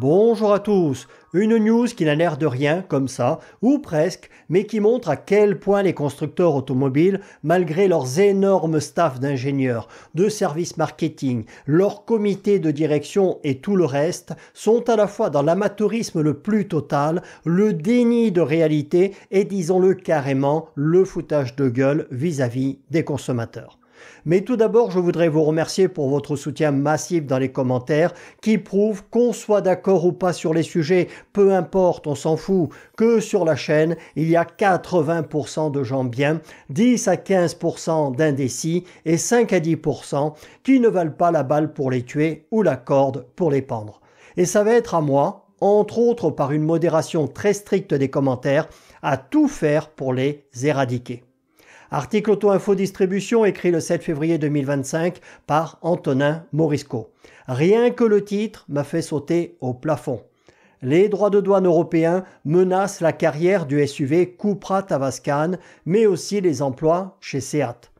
Bonjour à tous, une news qui n'a l'air de rien comme ça, ou presque, mais qui montre à quel point les constructeurs automobiles, malgré leurs énormes staffs d'ingénieurs, de services marketing, leur comité de direction et tout le reste, sont à la fois dans l'amateurisme le plus total, le déni de réalité et disons-le carrément, le foutage de gueule vis-à-vis des consommateurs. Mais tout d'abord, je voudrais vous remercier pour votre soutien massif dans les commentaires qui prouve qu'on soit d'accord ou pas sur les sujets, peu importe, on s'en fout, que sur la chaîne, il y a 80% de gens bien, 10 à 15% d'indécis et 5 à 10% qui ne valent pas la balle pour les tuer ou la corde pour les pendre. Et ça va être à moi, entre autres par une modération très stricte des commentaires, à tout faire pour les éradiquer. Article Auto-Info Distribution écrit le 7 février 2025 par Antonin Morisco. Rien que le titre m'a fait sauter au plafond. Les droits de douane européens menacent la carrière du SUV Cupra Tavascan, mais aussi les emplois chez Seat.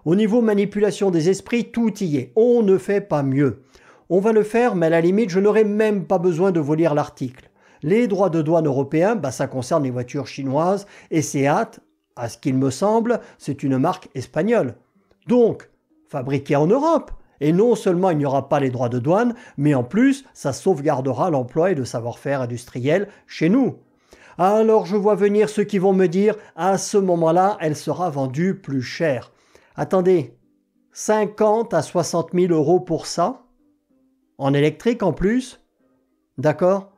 Au niveau manipulation des esprits, tout y est. On ne fait pas mieux. On va le faire, mais à la limite, je n'aurai même pas besoin de vous lire l'article. Les droits de douane européens, ça concerne les voitures chinoises et Seat. À ce qu'il me semble, c'est une marque espagnole. Donc, fabriquée en Europe. Et non seulement il n'y aura pas les droits de douane, mais en plus, ça sauvegardera l'emploi et le savoir-faire industriel chez nous. Alors je vois venir ceux qui vont me dire, à ce moment-là, elle sera vendue plus cher. Attendez, 50 à 60 000 euros pour ça? En électrique en plus? D'accord?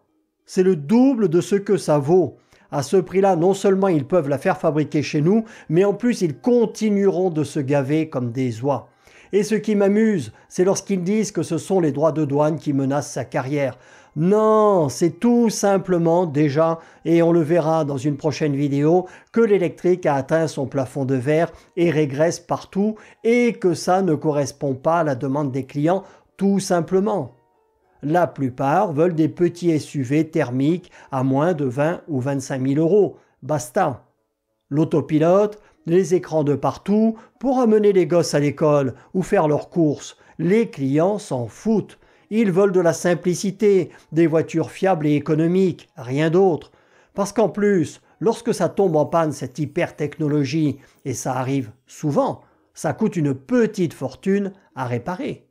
C'est le double de ce que ça vaut. À ce prix-là, non seulement ils peuvent la faire fabriquer chez nous, mais en plus ils continueront de se gaver comme des oies. Et ce qui m'amuse, c'est lorsqu'ils disent que ce sont les droits de douane qui menacent sa carrière. Non, c'est tout simplement déjà, et on le verra dans une prochaine vidéo, que l'électrique a atteint son plafond de verre et régresse partout, et que ça ne correspond pas à la demande des clients, tout simplement. La plupart veulent des petits SUV thermiques à moins de 20 ou 25 000 euros. Basta. L'autopilote, les écrans de partout, pour amener les gosses à l'école ou faire leurs courses. Les clients s'en foutent. Ils veulent de la simplicité, des voitures fiables et économiques, rien d'autre. Parce qu'en plus, lorsque ça tombe en panne cette hyper-technologie, et ça arrive souvent, ça coûte une petite fortune à réparer.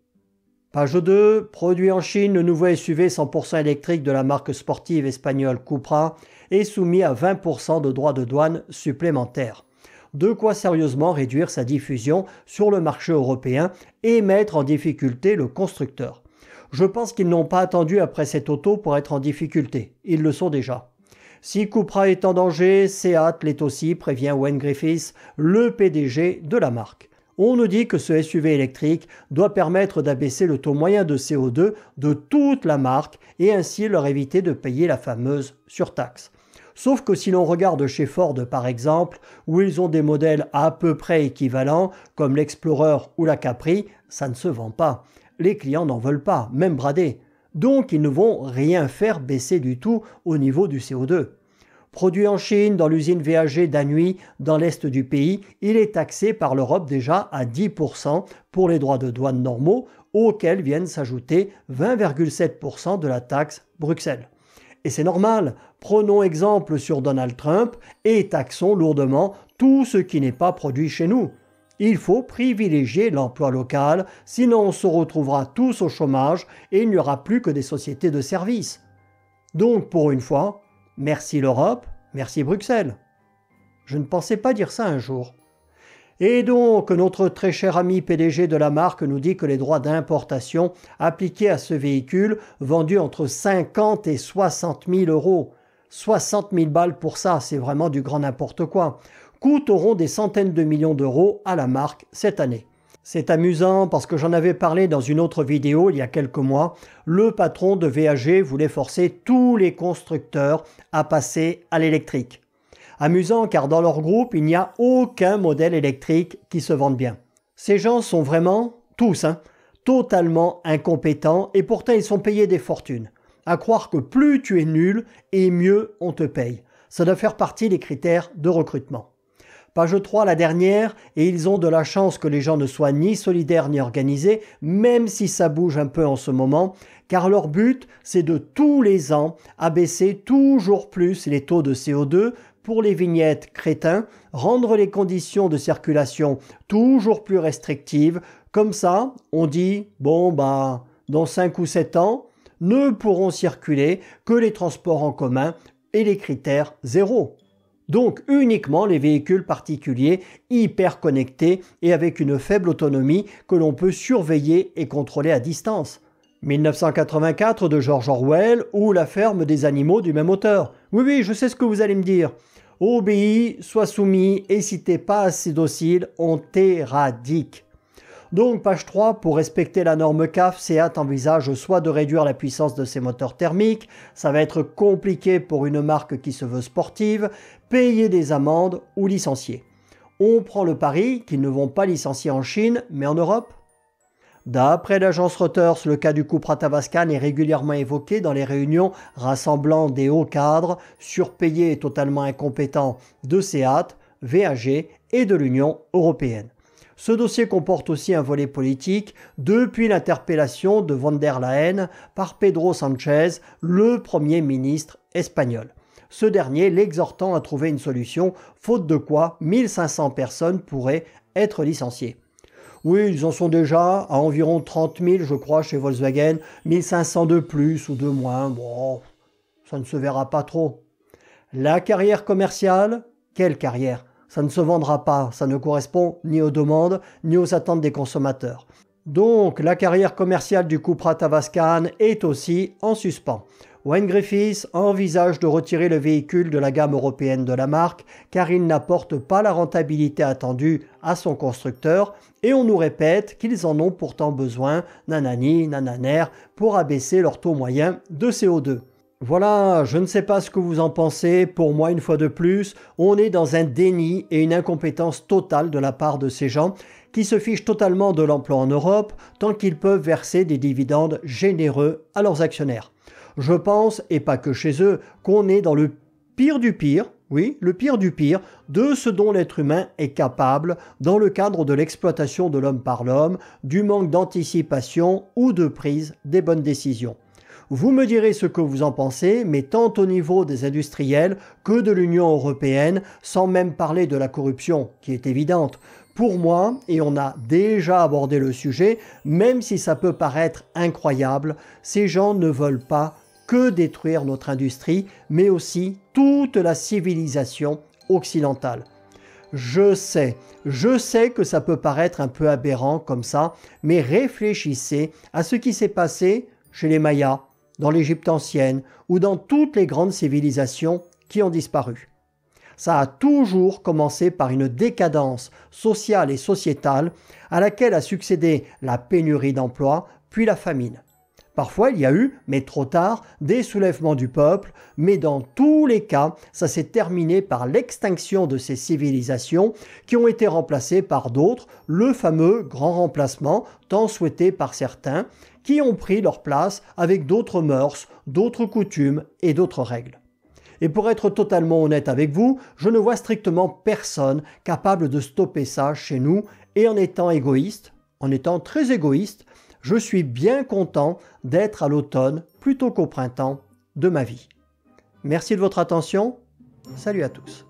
Page 2, produit en Chine, le nouveau SUV 100% électrique de la marque sportive espagnole Cupra est soumis à 20% de droits de douane supplémentaires. De quoi sérieusement réduire sa diffusion sur le marché européen et mettre en difficulté le constructeur. Je pense qu'ils n'ont pas attendu après cette auto pour être en difficulté, ils le sont déjà. Si Cupra est en danger, Seat l'est aussi, prévient Wayne Griffiths, le PDG de la marque. On nous dit que ce SUV électrique doit permettre d'abaisser le taux moyen de CO2 de toute la marque et ainsi leur éviter de payer la fameuse surtaxe. Sauf que si l'on regarde chez Ford par exemple, où ils ont des modèles à peu près équivalents comme l'Explorer ou la Capri, ça ne se vend pas. Les clients n'en veulent pas, même bradés. Donc ils ne vont rien faire baisser du tout au niveau du CO2. Produit en Chine, dans l'usine VAG d'Anhui, dans l'est du pays, il est taxé par l'Europe déjà à 10% pour les droits de douane normaux, auxquels viennent s'ajouter 20,7% de la taxe Bruxelles. Et c'est normal, prenons exemple sur Donald Trump et taxons lourdement tout ce qui n'est pas produit chez nous. Il faut privilégier l'emploi local, sinon on se retrouvera tous au chômage et il n'y aura plus que des sociétés de services. Donc pour une fois, merci l'Europe, merci Bruxelles. Je ne pensais pas dire ça un jour. Et donc, notre très cher ami PDG de la marque nous dit que les droits d'importation appliqués à ce véhicule, vendu entre 50 et 60 000 euros, 60 000 balles pour ça, c'est vraiment du grand n'importe quoi, coûteront des centaines de millions d'euros à la marque cette année. C'est amusant parce que j'en avais parlé dans une autre vidéo il y a quelques mois. Le patron de VAG voulait forcer tous les constructeurs à passer à l'électrique. Amusant car dans leur groupe, il n'y a aucun modèle électrique qui se vende bien. Ces gens sont vraiment, tous, totalement incompétents et pourtant ils sont payés des fortunes. À croire que plus tu es nul et mieux on te paye. Ça doit faire partie des critères de recrutement. Page 3, la dernière, et ils ont de la chance que les gens ne soient ni solidaires ni organisés, même si ça bouge un peu en ce moment, car leur but, c'est de tous les ans abaisser toujours plus les taux de CO2 pour les vignettes crétins, rendre les conditions de circulation toujours plus restrictives. Comme ça, on dit, bon dans 5 ou 7 ans, ne pourront circuler que les transports en commun et les critères zéro. Donc uniquement les véhicules particuliers hyper connectés et avec une faible autonomie que l'on peut surveiller et contrôler à distance. 1984 de George Orwell ou La ferme des animaux du même auteur. Oui, je sais ce que vous allez me dire. Obéis, sois soumis et si t'es pas assez docile, on t'éradique. Donc, page 3, pour respecter la norme CAF, Seat envisage soit de réduire la puissance de ses moteurs thermiques, ça va être compliqué pour une marque qui se veut sportive, payer des amendes ou licencier. On prend le pari qu'ils ne vont pas licencier en Chine, mais en Europe. D'après l'agence Reuters, le cas du couple Tavascan est régulièrement évoqué dans les réunions rassemblant des hauts cadres, surpayés et totalement incompétents de Seat, VAG et de l'Union européenne. Ce dossier comporte aussi un volet politique depuis l'interpellation de von der Leyen par Pedro Sánchez, le Premier ministre espagnol. Ce dernier l'exhortant à trouver une solution, faute de quoi 1500 personnes pourraient être licenciées. Oui, ils en sont déjà à environ 30 000, je crois, chez Volkswagen, 1500 de plus ou de moins, bon, ça ne se verra pas trop. La carrière commerciale, quelle carrière ? Ça ne se vendra pas, ça ne correspond ni aux demandes ni aux attentes des consommateurs. Donc la carrière commerciale du Cupra Tavascan est aussi en suspens. Wayne Griffiths envisage de retirer le véhicule de la gamme européenne de la marque car il n'apporte pas la rentabilité attendue à son constructeur et on nous répète qu'ils en ont pourtant besoin, nanani, nananer, pour abaisser leur taux moyen de CO2. Voilà, je ne sais pas ce que vous en pensez, pour moi une fois de plus, on est dans un déni et une incompétence totale de la part de ces gens qui se fichent totalement de l'emploi en Europe tant qu'ils peuvent verser des dividendes généreux à leurs actionnaires. Je pense, et pas que chez eux, qu'on est dans le pire du pire, oui, le pire du pire, de ce dont l'être humain est capable dans le cadre de l'exploitation de l'homme par l'homme, du manque d'anticipation ou de prise des bonnes décisions. Vous me direz ce que vous en pensez, mais tant au niveau des industriels que de l'Union européenne, sans même parler de la corruption qui est évidente. Pour moi, et on a déjà abordé le sujet, même si ça peut paraître incroyable, ces gens ne veulent pas que détruire notre industrie, mais aussi toute la civilisation occidentale. Je sais que ça peut paraître un peu aberrant comme ça, mais réfléchissez à ce qui s'est passé chez les Mayas, dans l'Égypte ancienne ou dans toutes les grandes civilisations qui ont disparu. Ça a toujours commencé par une décadence sociale et sociétale à laquelle a succédé la pénurie d'emploi, puis la famine. Parfois, il y a eu, mais trop tard, des soulèvements du peuple, mais dans tous les cas, ça s'est terminé par l'extinction de ces civilisations qui ont été remplacées par d'autres, le fameux grand remplacement, tant souhaité par certains, qui ont pris leur place avec d'autres mœurs, d'autres coutumes et d'autres règles. Et pour être totalement honnête avec vous, je ne vois strictement personne capable de stopper ça chez nous et en étant égoïste, en étant très égoïste, je suis bien content d'être à l'automne plutôt qu'au printemps de ma vie. Merci de votre attention. Salut à tous.